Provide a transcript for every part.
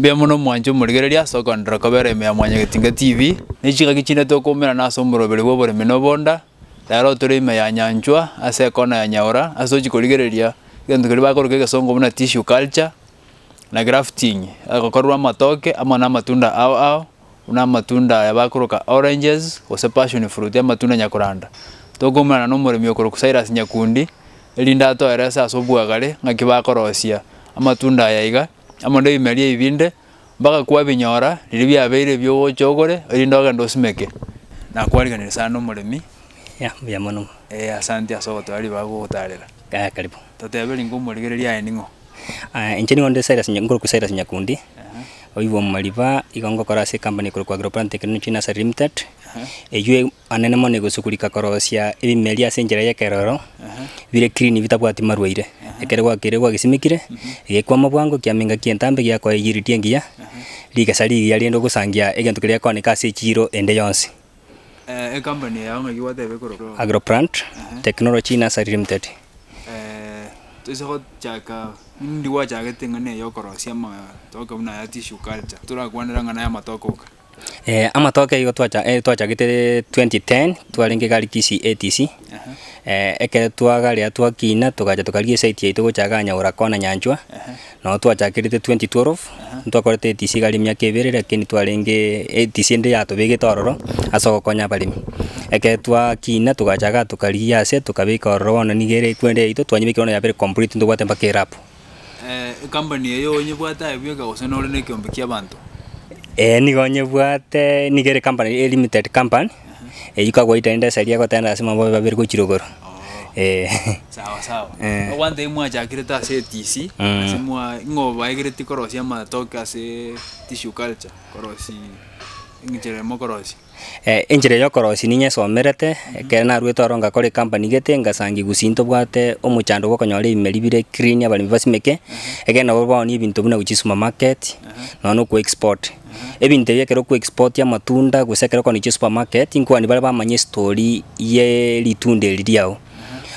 Bia muno mwanjo murigereria soko ndra kabere me amwanya Getinga TV nichiga kichine to komera na somboro bere bo bore meno bonda daro tore me ya nyanchwa ase kona ya nyaura asoji kurigereria gendo kuri bakoro kege songo muna tissue culture na grafting akokorwa matoke ama na matunda au una matunda ya bakoroka oranges ose passion fruit ya matunda nyakuranda to komera no more myokoro kusaira nyakundi elinda to eresa asobwagare ngakibakorosia amatunda ya iga amondo imeria ibinde baka kwa binyora riri byabeire byo chogore rindoga ndosimeke na kwariganira sana murimi ya mono asante asogo twari bago gutarira karibu tateberi ngumurigereria eningo encheni onde saira ngoro kusaira nyakundi oibo maliba igongo kora se company kwa Agroplant Technology Nursery Limited eyue anene mone gusukurika korosia ibimeria senjera ya keroro bire clean bitabwati marwaire ekeregwa keregwa gisimikire egekwa mabwango kiamenga kientambe gya kwa yiritie ngia ligasari ya liendo gusangia egento kiria kwa nikase chiro ende yonse company ya ngo giwate bekoro Agroplant Technology Nursery Limited tuzo chaka ndi wacha getengane yo korosia ma toka una ya tissue culture turakwanira ngana ya matokoka amatoke igo twacha gite 2010 twarenge gari kisi ATC eke twagaria twakina tukaja tukarigie site yetu guchaga nyaura kona nyanchwa no twachakirite 2012 twakorete ATC gari myaka ibere lakini twarenge ATC ndi yato bege tororo asoko konya balimi eke twakina tukajaga tukarigia ase tukabika orona nigere kwende ito twanyibika ona yabere complete ndugwate mpaka rapo company eyo nyibwata ebyeka osenore ne kyombe kya bantu nigonye bwate nigere company limited company yukagwa itaenda salia kwa tenda sima bobe babiri ko chirogoro sawa wande mwa jakire ta ATC asemwa ngoba igire tikorosia matoka se tissue culture korosi ngichere mokorosi enjire yokorosi ninye somerete kena rweto ronga kore company gete ngasangi gusinto bwate omuchando gokonyore imeribire clean abali basimeke egena bo ni bintu buna uchi supermarket no ku export ebinte yekero ku export ya matunda gusekero ko ni supermarket inkwani bale bamanye story ye litunde liriao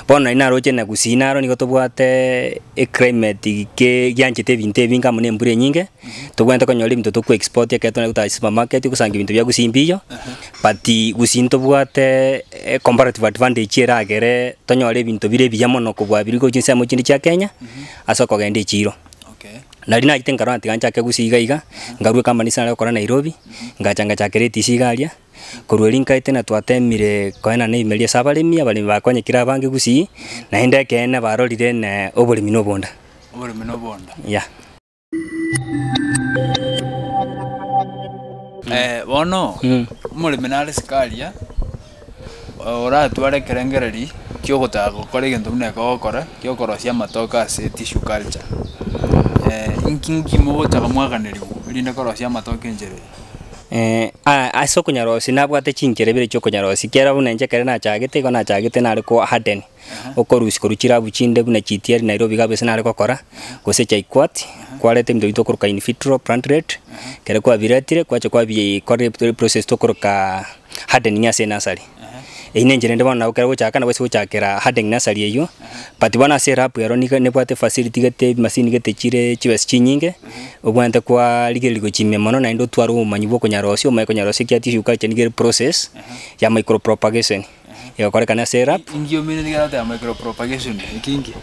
bona ina roje na gusinaro niko tobwate climate ke gyanchite binte binga mune mbure nyinge tobwante ko nyoli mtoto ku export ya keto na uta supermarket kusanga bintu bya gusimbiyo pati gusinto bwate comparative advantage era gere tonyole bintu bire biyamono kubwa biriko jinse mu kindi kya Kenya asoko gende chiro nari na itenga ranti gancha ke gusiga iga ngarwe company sana ko Nairobi ngachanga chakere tisigalia kurwelinka itena twatemire koena ne imelia sabalimi abalimi bakonye kira bangi gusi na inde kene barorire ne obolimi no bonda ya bono mulimi nale sikalia ora tware kerengereri kyo gotago kore gento ne ko kora kyo korosia matoka se tissue culture inkingi mo taka mwaganeri linda korosia matoke njere asoko nyarosi nabwate chinkere bire choko nyarosi kera buna nje kere na chagete ko na chagete na ko Harden okorusi koruchira buchinde buna chitiari Nairobi gabese na ko kora gose chaikwat kwarete mdo ito koruka in vitro plant rate kere kwa biretire kwacho kwa bi kore process to koruka Harden nyase nasari ine njere ndeba na ukera gochaka na bose gochakera Harden nasari eyo pati bana setup yaro ne bwate facility gete machine gete chire chibes chinyinge obwante kwa ligeri go chime mono na ndo twaro umanyibo ko nyarosi o mai ko nyarosi kya tissue culture nigere process ya micro propagation yo kore kana setup ingio mine nigara ya micro propagation ikingi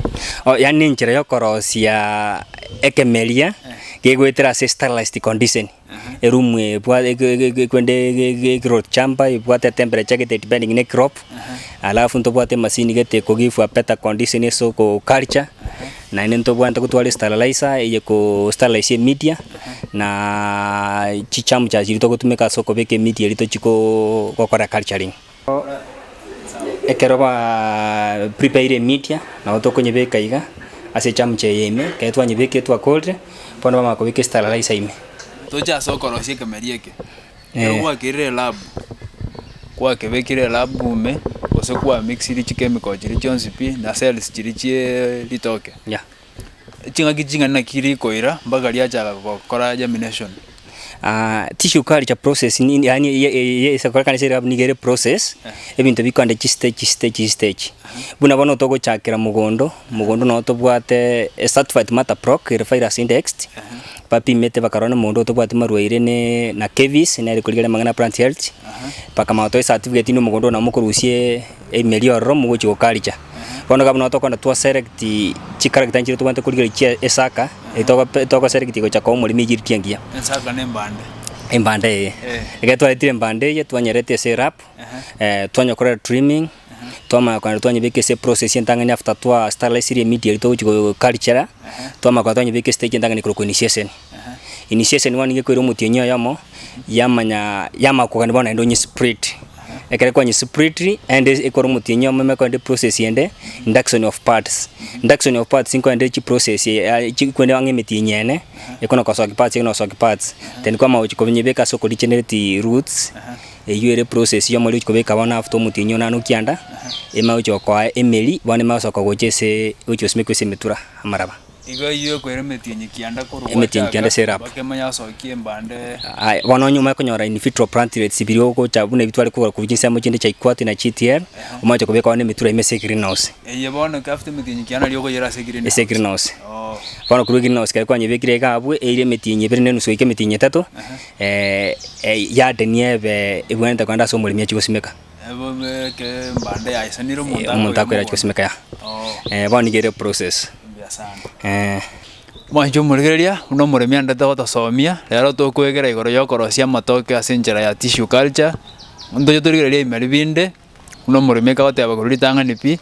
yani njere yo korosia ekemelia gegwetera sterilized condition erumwe bwa kwende growth chamber bwate temperature gete depending ne crop alafu ndo bwate machine gete ko give a better condition so ko culture na ndo bwante kutwale sterilizer ye ko sterilize media na chichamu cha jito kutumeka soko beke media lito chiko kokora culturing ekeroba prepare media na otoko nyebeka iga ase chamche yeme ketwa nyebeke twa cold pono mama ko beke sterilizer ime toja soko rosie kemerieke kwa kire lab kwa kebekire lab ume ose kwa mixiri chemical chiri chonsi pi na cells chiri chie litoke ya chinga na kiri koira mpaka liacha kora germination tissue culture process ni yani yesa kwa kanise rab nigere process ebintu bikonde stage buna bono to gochakira mugondo no to bwate certified matter proc reference indexed papi mete bakarona mundo to bwate marwaire ne na KVS na rekurigere mangana plant health paka mato certificate ni mugondo na mukurusie emelioro mugochi culture bono gabno to kona to select chikarakta nchiro to bwate kurigere chia esaka etoko select go chako muri mijiritiangia esaka ne mbande egetwa etire mbande ye twanyerete serap twanyokora trimming twama kwa twanyebeke se process yentangani after twa sterilize media to go culture twama kwa twanyebeke stage yentangani ko initiation wani ge ko mutinyo yama ko kan bona ndonyi spirit ekere kwa spirit and ekoro mutinyo meme ko process yende induction of parts inko ende chi process chi kwende wange mitinyene ekona kwa soki parts then kwa mauchi ko nyebeka so ko generate roots eyure process yo muri ko beka bona after mutinyo nanu kianda emauchi kwa emeli bone maso ko gochese uchi osmeko semetura amaraba igo iyo kwere metinyi kianda ko kianda serap bakemanya soki embande bono nyuma konyora in vitro plant rates birio ko chabune bitwale ko kujinsa mo chinde cha ikwati na GTR umacho ko beka one metura imese greenhouse eye bono kafte metinyi kianda liyo ko yera se greenhouse bono kuru greenhouse ka kwanye bekire kabwe eire metinyi berne nuso ike metinyi tatu ya denieve ebwenda kwanda so muri myechi gosimeka ebo ke mbande ya isaniro munta ko ya gosimeka ya bono gere process mwanjo murigeria uno murimi andete gotosomia rero tukwegera igoro yokorosia matoke ase enchera ya tissue culture ndo yo turigeria imeri binde uno murimi kagoteba goruri tang'ani pi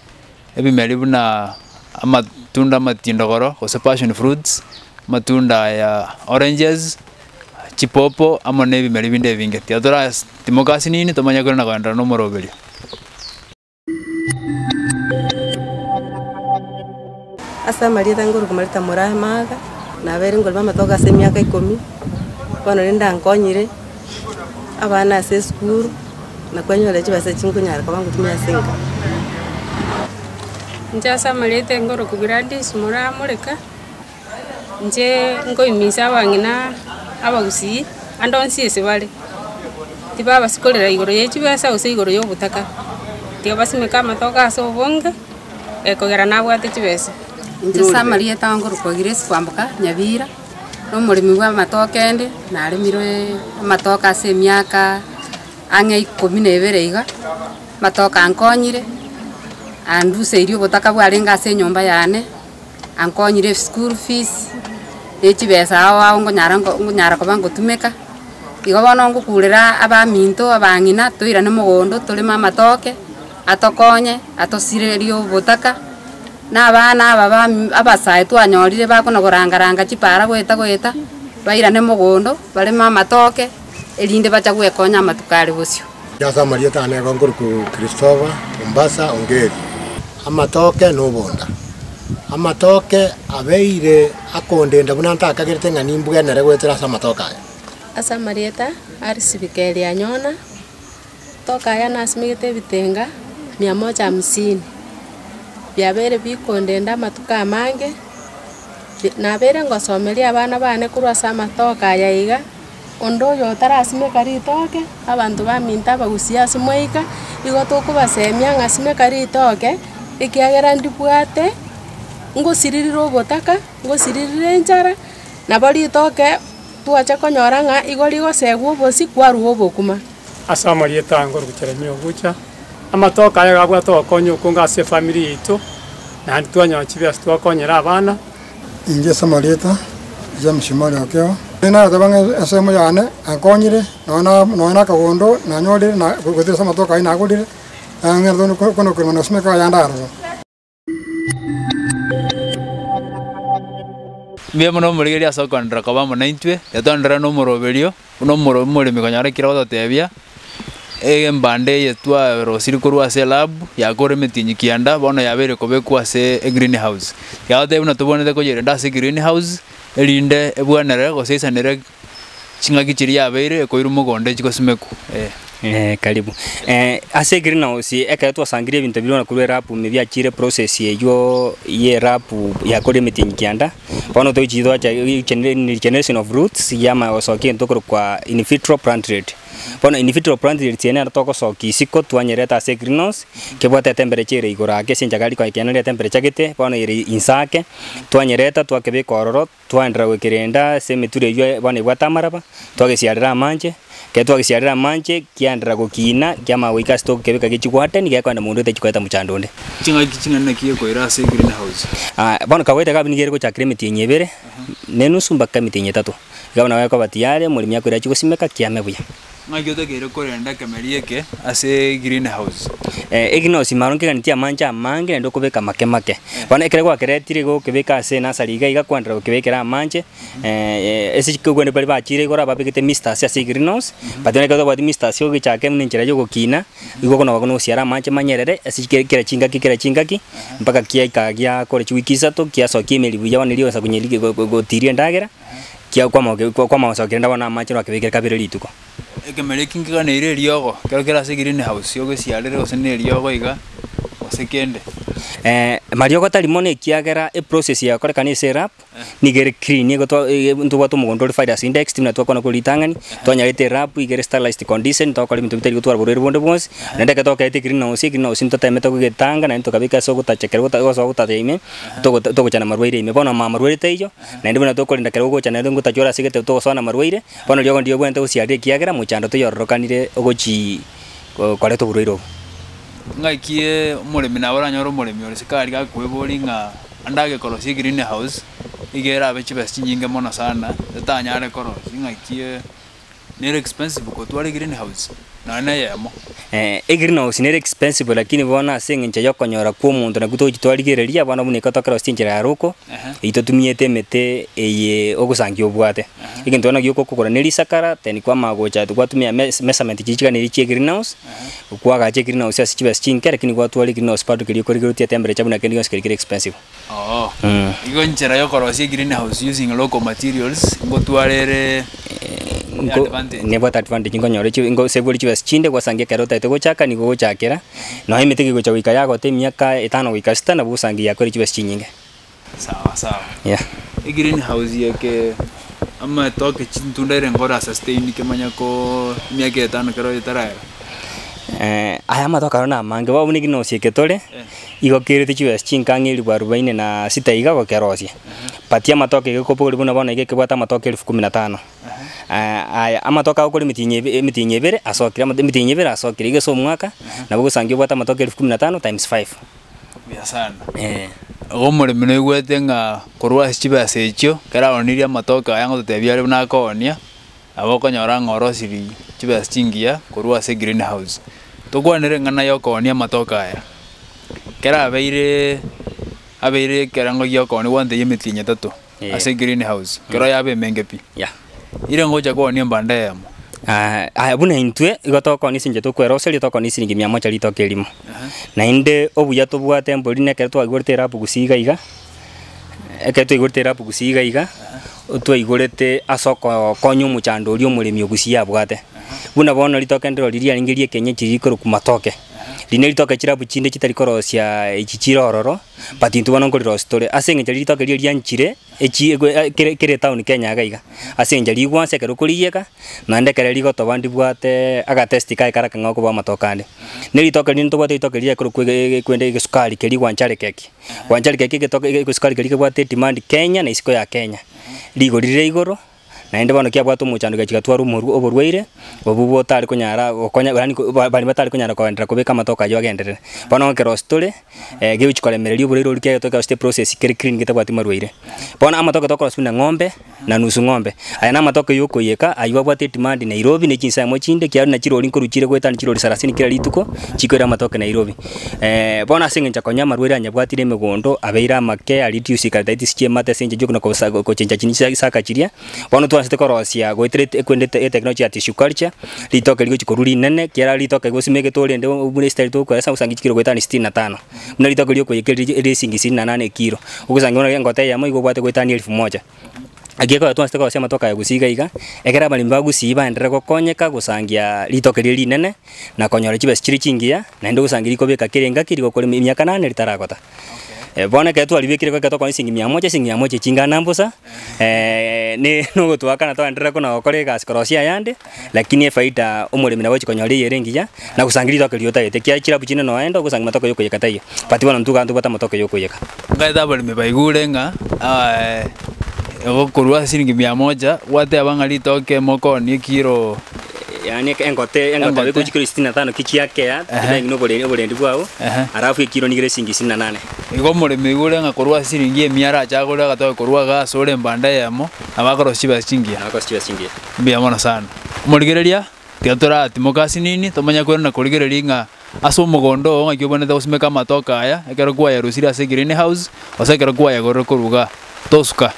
ebimeri buna amatunda matindogoro gose passion fruits matunda ya oranges chipopo amo nebimeri binde binge tiatora timokasi nini tomanya korana kwenda no moroberia asa marieta nguru kumarita murahe maga na bere ngolba matoka ase miaka 10 bono nenda nkonyire abana ase skuru na kwanyole chibase chinkunyara kwa bangu tumia singa nje asa marieta nguru kubirandis mura mureka nje ngoimisa abangina abagusi andonsi ese bale tibaba sikolera igoro yechibasa ose igoro yobutaka tiyo basimeka matoka ase obonge ekogera nabwate chibese nje samarieta nguru kogires kwambuka nyabira no murimi bwa matoke ndi narimirwe matoka ase miaka ange 12 iga matoka ankonyire anduse irio botaka bwarenga ase nyomba yane ankonyire school fees echibesa awo ngonyara ko bango tumeka igo bono ngukurera abaminto abangina toira ne mugondo tulima matoke atokonye atosirerio botaka n'abana abasaye twanyorire bakona gorangaranga chipara gweta baira ne mugondo barema matoke elinde bacha gwekonya matukari bosio yasa marieta ne gonguru ku Christopher Mombasa Ongeri amatoke no bonda amatoke abeire akondenda bunanta akagirite ngani mbuga nere gwetera asa matoka asa marieta arisibikeli anyona toka yana asimigete bitenga 150 byabere bikondenda matuka mange nabere ngosomeria abana bane kurwa sa matoka yaiga ondo yo tarasime kari toke abantu baminta bagusia simoika igo tokubasemia ngasime kari toke ikiagera ndibwate ngosiririro obotaka ngosiririre enchara nabari toke tuacha konyora nga igo ligo segwo bosi kwaru obokuma asa marieta ngoro kucheremio bucha amatoka ya gabwa to konyo kunga se family ito na twanya chibia sto konyera abana inje samarieta ya mshimali okeo ina tabanga asemo yane akonyire nona kagondo na nyode na gutira samatoka ina agudire ngerdo kono kono smeka yandaro bia muno murigeria sokondra kwa bamo naintwe yatondra no moroberio uno muri mikonyara kira gototebia mbande yetwa rosiri kurwa se lab ya gore metinyi kianda bono yabere kobekwa se greenhouse yaote buna tubonete ko yenda se greenhouse elinde ebwanere go seisanere chinga kichiri yabere ko irumo gonde chiko simeku Karibu. Ase greenhouse eka sangire bintu bilona kulwe rap mebya chire process yeyo ye rap ya kode mitinkianda. Pano to chidwa cha generation of roots yama osoki ntokoro kwa in vitro plant rate. Pano in vitro plant rate tiene atoko soki siko twanyereta ase greenhouse kebwata temperature igora ke sinjagali kwa kenale temperature gete pano iri insake twanyereta twakebe kororo twandra wekerenda semiture yo bane bwatamaraba twagesiarira manje ketwagisiarira manje kiandra gukina kiama wika stock kebeka gichigwate ni gakwanda mundu techikweta muchandonde chinga kichina nakiye ko irase greenhouse bana kawaita kabi nigere ko chakire mitinye bere nenusu mbaka mitinye 3 gabana wako batiyare muri myako irachi gusimeka kiamebuya ngagyote kere korenda kamerieke ase greenhouse greenhouse maronke kantia manja mange ndo kubeka make bana ekere kwa keretire go kebeka ase nasari ga kwandra go kebekera manje ese kigwende bali bachire gora babekete mister ase greenhouse batone kato bati mister ase go chake mninjira yo gukina igo kono no siara manje manyerere ase kera chingaki mpaka kia gya kore chiwikisa to kia so kimeli buya wanilio sa kunyeli go tirie ndagera kia kwa maso kenda wana manje no kebekera kabere lituko ekemere kinga ne ire ryogo kera ase greenhouse yo gesiarire ose ne ryogo iga ose kende Mario kota limone kiagera process ya kore kanise rap nigere clean yego to ntuwa to mugondori fighters index timna to kono kulitangani to nyarete rap igere sterilized condition to kole mitubiteri gutwara borero bonde bonse nende ka to ka ete greenhouse nto time to kugetanga na nto kabika so gutachekera gutaime to kuchana marwaire ime bona marwaire teiyo na ndibona to kole ndakera guchana ndo gutachora sigete to sona marwaire bona lyo ndio bwente usiare kiagera muchando to yororokanire ogochi kore to buriro ngaikie murimi na oranyoro murimi ore sikari ga kwebori nga andage korosi greenhouse igera abechi best nyinge mono sana tatanyare korosi ngaikie nere expensive ko twari greenhouse na yemo greenhouse nere expensive lakini bona sengenche yokonyora kwa muntu na gutoji twarigereria bana buneka tokera stinjira yaruko itotumiete mete eye ogusangi obwate ikintu ona gyoko kokora neri sakara teni kwa magocha twatumia measurement chichika neri chi greenhouse kwa ga chi greenhouse asi chiba stinker lakini kwa twari greenhouse padu kiri kori tia temperature buna kendi kiri expensive igo nchera yokorosi greenhouse using local materials ngotwarere nebo advantage ngonyore chi ngo sebuli chiwa chinde kwa sangia karota ite gochaka ni gochakera no imitege gocha wika yako te miaka 5 wika 6 na busangia kore chiwa chinyinge sawa greenhouse yake ama toke chintundere ngora sustain kemanya ko miaka 5 kero itaraera aya matoka na mange wa unigi no sieketore igo kirite chiwa chinkangiri bwa 46 iga go kerosia patia matoke gikopo libuna bona igeke bwata matoke 1015 aya amatoka ukuri mitinye bere asokira mitinye bere asokira igeso mwaka na bugusangi bwata matoke 1015 times 5 ya sana gomore mino gwete nga korwa chiba secho kara oniria matoka yango tebyare na konia aboko nyora ngoro siri chiba chingia korwa se greenhouse tokwanere ngana yokonia matoka aya kera abeire kerango yokoni wante yemitinye 3 ase greenhouse kera yabe mengepi ire ngoja konia mbandemo buna intwe igotoko nisinje to kweroseli toko nisingi 100 litoke elimo na inde obuya to bwate mboli nekere to agortera apu gusiga iga eketo igortera apu gusiga iga to igorete asoko konyu muchando ri omurimi ogusia bwate buna bono litoke ndero liria lingirie kenye chirikoro kumatoke lineri toke chirabu chinde chitari korosia ichichirororo patintu bono ngoriro story asenge litoke liria nchire echi kere town Kenya gaiga asenge ligwanse kero kuriyeka na ndekere ligoto bandi bwate aga test kai karaka ngoko ba matokande neri toke linto bwate itoke liria kero kwende gisukari keri wanchare keki getoke gisukari keri bwate demand Kenya na isiko ya Kenya ligo lire igoro na ende bano kia bwatu muchando gachiga twaru muru oborweire obubo tari kunyara okonya bani bali batari kunyara kwendera kubeka matoka yo agenderere bano kero story giuchikolemereri oborweire olike toka step process keri clean gitabwati marweire bona amatoka tokora suna ng'ombe na nusu ng'ombe aya na matoka yoko yeka aywa bwate demand Nairobi ne kinsa mochinde kia na chiroli nkoruchire gweta ni chiroli 30 kila lituko chikwera matoka Nairobi bona singe chakonya marweire anyabwatire megondo abeira make alitusi kaldaiti sichemate sinje jokuna ko chenja chinisa sakachiria bona twasite korosia goitrete kwendete technology ya tissue culture litoka ligo chikoruri nene kiara litoka gosimege tole ndo ubune style to kwa sasa kilo goita ni 65 mna litoka ligo yekeli racing 68 kilo ukusanga ngote yamo igo bwate goita ni 1000 Agiko twasite kwa matoka ya gusiga iga ekera bali mbagu siba endere gukonyeka gusangia ritoke riri nene na konyora chibe chiri chingia na ndo gusangira ikobeka kirenga kiri gukore myaka 8 ritarakota. Bona ke twali bikire ko to kwa singi 100 chinga nambusa ni no gutwaka na twandira ko na gukore gas korosia yande lakini faida umurimi na wachi konyora yerengia na gusangira ritoke riota yete kia chira buchine no endo gusanga matoka yoko yekata iyo pati bona ntuga bata matoka yoko yeka ngaita bali mebaigurenga kurua siringi 100 wate abanga ritoke moko ni kiro yani engote ko chikiro 65 kichiake ya thengi no bolendi bwao arafu ikiro nigire singi 68 igo murimi gurenga kurua siringi 100 achagura gatoke kurua gasore mbanda yamo abakoro chiba chingia nako chiba chingia mbia mono sana murigereria tiatora timokasi nini tomanya kwena kurigereria nga aso mugondo nga kibonete usimeka matoka aya ekero kwa ya rusira se green house osekero kwa ya goro kuruga tosuka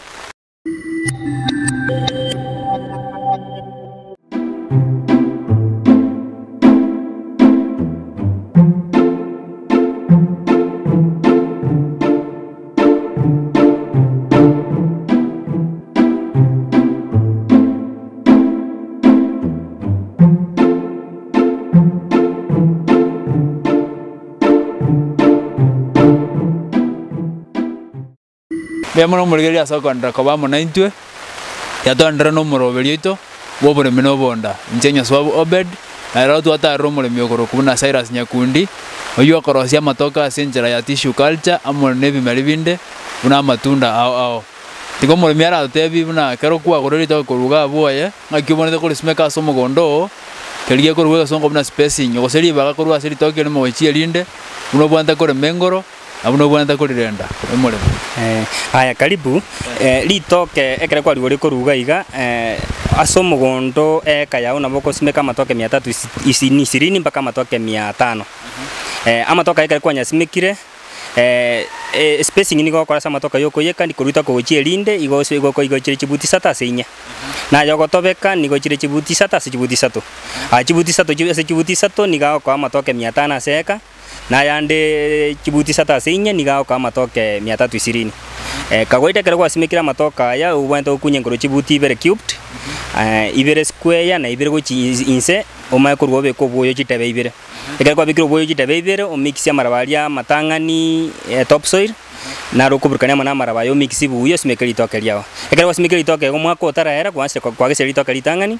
Biamono murigeria soko ndako bamo na intwe yatondera no muroberi ito wobore mino bonda njenya swabu obed na rotu ata romore miogoro kuna Cyrus Nyakundi oyo korosia matoka senjera ya tissue culture amone nebi malibinde una matunda ao tiko muri miara tebi una kero kwa gorori to kuruga boye ngakibone ko lismeka somo gondo keliye ko ruga songo na spacing yoseri baga ko ruga seri to kele mo chi elinde uno bwanta ko mengoro abuno bwanta ko rirenda emole haya karibu litoke ekere kwa rigori kuruga iga aso mugondo kaya una boko simeka matoke 320 mpaka matoke 500 amatoka ekere kwa nyasimekire spacing ni gokora sama matoka yoko yeka ndi kuruta ko chirinde igose igoko igochire chibuti sata seinya na yoko tobeka ni gochire chibuti sata se chibuti sato chibuti sato chibuti sato ni ga kwa matoke 500 seka na yande chibuti sata seinya ni ga kwa matoke 320 kawaida kare kwa simekira matoka ya ubwento kunye ngoro chibuti ibere cubed ibere square na ibere gochi inse omaye kurwobe ko boyo chitebe ibere ekare kwa bikiro boyo chitebe ibere o mix ya marabaria matangani topsoil na rokuburukania mana marabayo mix buyo simekiri toke liao ekare kwa simekiri toke omwako otarahera kwa geseri toke litangani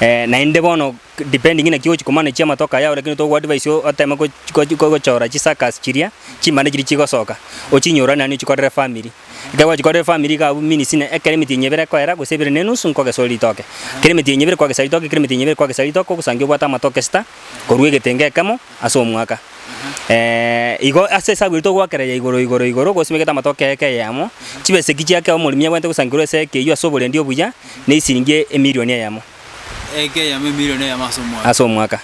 na inde bono depending na kiwo chikomana chia matoka yao lakini to advice atema ko chora chisakas chiria chimane chiri chigosoka ochinyora nani chikorere family gawa chikorere family ga mini sine ekere mitinyebere ko era gusebere nenusu nko gesori toke kere mitinyebere kwa gesari toke kere mitinyebere kwa gesari toke kusangiwa bata matoke sta koruwe getenge kamo aso mwaka igo asesa gwito gwakere igoro gosimeketa matoke eke yamo chibese kichake omulimi gwente kusangirwe seke yo asobole ndio buya ne isiringe emilioni yamo eke ya milioni ya aso mwaka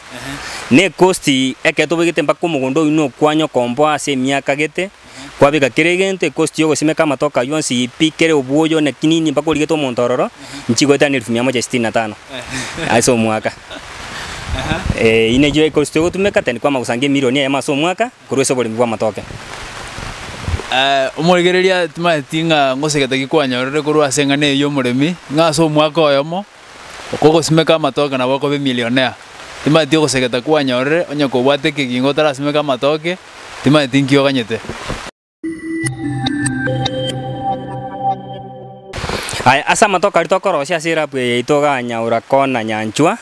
ne costi eke to begete mpaka mugondo ino kwanyo kombo ase miaka gete kwa bega kiregente costi yo gosimeka matoka yonsi pikere obuoyo na kinini mpaka ligeto montororo nchigo eta 1165 aso mwaka ine jo costi yo tumeka tani kwa magusange milioni ya maso mwaka kurweso boli mwa matoke umurigereria timatinga ngosegeta gikwanyorere kurwa sengane yo murimi ngaso mwaka oyomo okoko simeka matoke na boko be millionaire timati gosegeta kwanyorere onya ko bwate kigingo tara simeka matoke timati nkio ganyete asa matoka ritokorosia sirapu itoga nyaura kona nyanchwa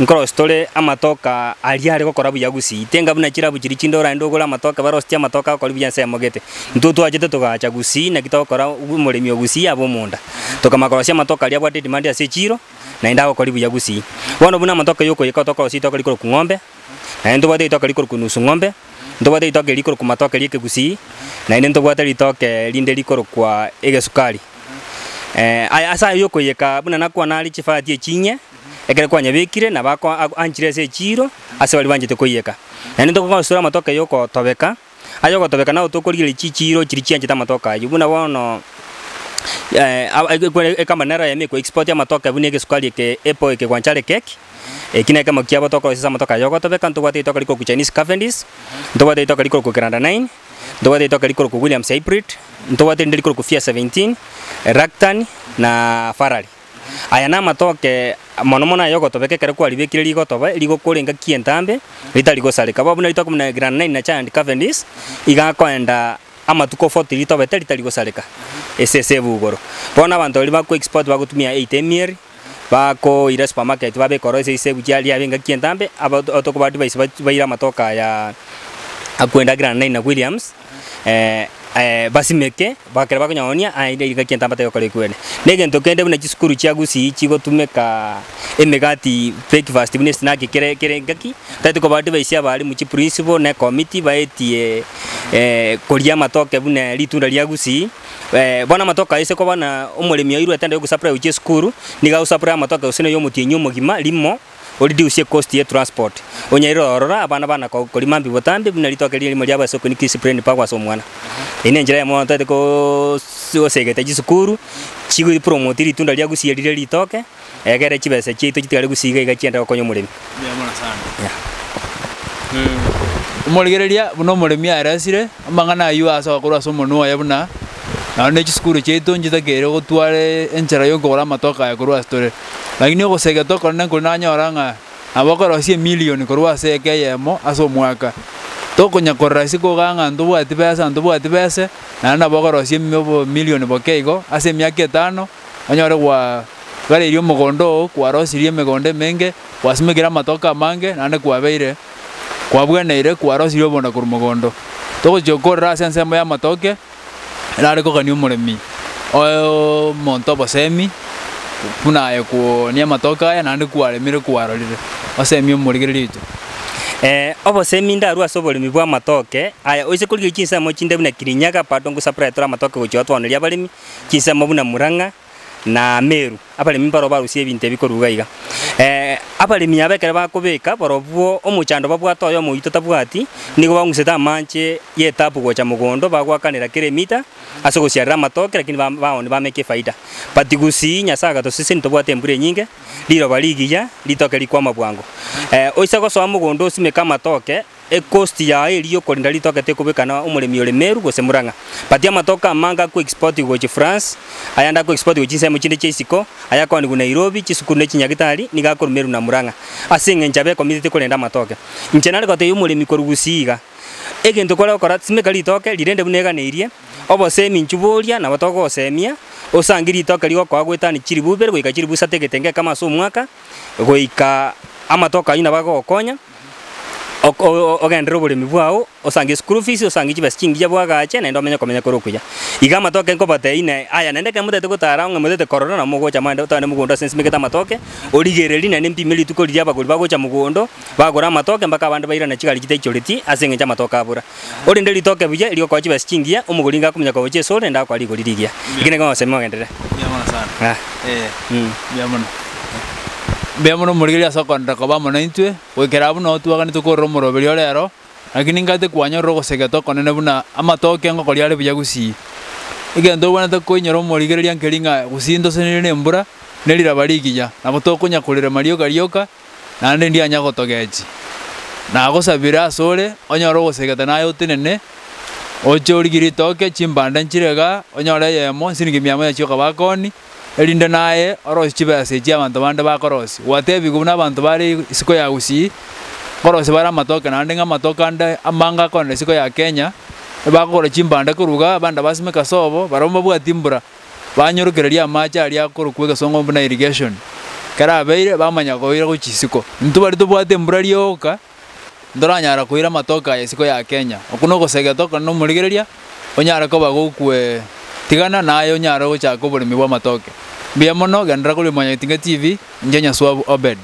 nkoro story amatoka aliare gokora buya gusi tenga buna chirabu chiri chindora ndogora matoka barostia matoka ko libya se mogete ntutu ajete togacha gusi na kitokora umurimi ogusi abo munda toka makorosia matoka aliabwa demand ya sechiro na ndako ko libya gusi wono buna matoka yoko yekatoka ositoka likoro ku ngombe na ndo bade itoka likoro ku nusu ngombe ndo bade itoka likoro ku matoka lieke gusi na ndo bade itoka linde likoro kwa ege sukari asa yoko yeka buna nakwa nali chifatie chinye ekere kwa nyabekire na bako anchire se chiro ase bali banjete koyeka nani to kwa sura matoka yoko tobeka ayoko tobeka na utokorire chichiro chiri chianje tamatoka yubuna wono kama nara ya meko export ya matoka buneke sukali ke epo ke kwanchale keki kina kama kiabo toko sisa matoka yoko tobe kan tuwa itoka liko ku Chinese Cavendish tuwa itoka liko ku Granda 9 tuwa itoka liko ku Williams Hybrid tuwa liko ku Fiat 17 Ractan na Ferrari aya na matoke monomona yoko tobe kekere kwa libekire liko tobe liko kulenga kientambe litaligo salika babu na itoka na Granda 9 na Chinese Cavendish iga kwenda amatuko 40 litobe litaligo salika ese bugoro bona abantu bali bako export bagutumia 8 ml bako ira supermarket babe korose ise bujali abenga kientambe abotoko badi baira matoka ya akwenda Grand 9 na Williams basimeke bakere bakonyonia aida kientamba tayo kale kwene negento kende buna gisukuru cyagusi kigotumeka emegati breakfast bune snack kere ngaki tatiko badi baisia bali mu principal na committee baetie koria matoke bune litunda lyagusi bona matoka ise ko bana umulimi yairwe atende gusapra uche skuru niga usapra matoka usene yo mutinyo mugima limo reduce cost ya transport onyairo orora abana ko limambi botambi buna litoke limo lyaba soko ni discipline pa kwa so mwana ine njira ya mwana tatiko osegeta gisukuru chigo promote litunda lyagusi lile litoke egere chibese chito kitale gusiga igachienda konyo mulimi mwana sana umuligereria buno mulimi arasire amangana ayu asa kurwa so munwa yabuna na ne gisukuru cheto njitakere gutware enchara yo ngora matoka ya kurwa store lakini ogosega toko nanko nanyoranga abokoro cie million kurwa seke yemo aso mwaka toko nyakorra siko ganga ndubu atibese na bokoro cie million bokeigo ase miaka 5 anyore kwa gare irio mugondo kwa rosirie megonde menge wasimekira matoka mange nane kwa beire kwa bweneire kwa rosirie bona kur mugondo toko jokorra sense ya matoke nare ko kanyu mulemi o monto bosemi kuna ya ku ni matoka ya nande ku alemire ku arolire osemi muligire itu obo semi ndaru asobole mibwa matoke aya oise kulige kinsa mo chinde buna kirinyaga patongo sapra tora matoke go chotwa no lyabalimi kinsa mo buna Muranga na Meru abalimi baro barusie binte bikoruga iga abalimi abekere bakobeka borobuo omuchando babwato yo muito tabwati nigo banguseta manche ye tapu gocha mugondo bagwakanira kiremita asoko ciarra matoke lakini baone bameke faida patigusi nyasaga to sisi ntobwate mbure nyinge liro baligiya litoke likwama bwango oisa go so mugondo simeka matoke cost ya iliyo kolinda litoke tekobekana umulemi ole Meru gose Muranga patia matoka manga ku export go France ayanda ku export go chinse muchinde chisiko ayako ni Nairobi chisukuru ne Chinyagitari niga ko Meru na Muranga asinge njabe community kolenda matoke nchenale kote umulemi korugusiga egento kola okora simeka litoke lirende bunega neirie obo semi nchuboria na batoko osemia osangiri litoke liko kwa gwetani chiribubere goika chiribusa teketenge kama so mwaka goika amatoka ina bago okonya ogendero bole mibwao osange school fees osange chibas chingi bwagache na ndomenya komenya korokuya iga matoke nko bateine aya nende kemutete gutara ngwe mutete korona na mugocha mande utane mugondo sense meketa matoke origereri na nempi meli tuko liya bagori bagocha mugondo bagora matoke mpaka abande baira na chigali kite choriti asenge cha matoka abura ori ndeli toke buye iliyo kwa chibas chingi umugolinga kumenya kwa oche sole nda kwa liko lirigia ikine kwa sema ngendere yamona sana yamona beamono muligeria soko ndako bamono intwe wekera buno tuagani tukoro moroberi olero lakini ngate kwanya rogo segeto konene buna amatoke ngo koliale buyagusi igendo bwana takoinyoro muligeria nkelinga gusindo senene mbura nelira baligiya nabotoko nyakulire mario garioka nande ndi anya gotogechi na gosabira sole onyoro gosegeta nayo tenene ocho ligiri toke chimbanda nchirega onyore yemo siningi miamo ya choka bakoni elinde naye orosi chibase chia abantu bande bakorosi watebi gubuna abantu bari isiko ya usi korosi bara matoke nande nga matoka ande amanga kone siko ya Kenya bakora chimbanda kuruga banda basime kasobo baromba bwa timbura banyorukereria macha ali akoro kwega songo mbuna irrigation kara beire bamanya koira kuchisiko ntu bari tubwate mbura lyoka ndoranyara koira matoka ya siko ya Kenya okuno gosega toka no muligereria onyara ko bagukwe tigana nayo nyara gocha ko buri mibwa matoke biamono gandra ko le Mwanyagitinga TV njenya Swab Obed.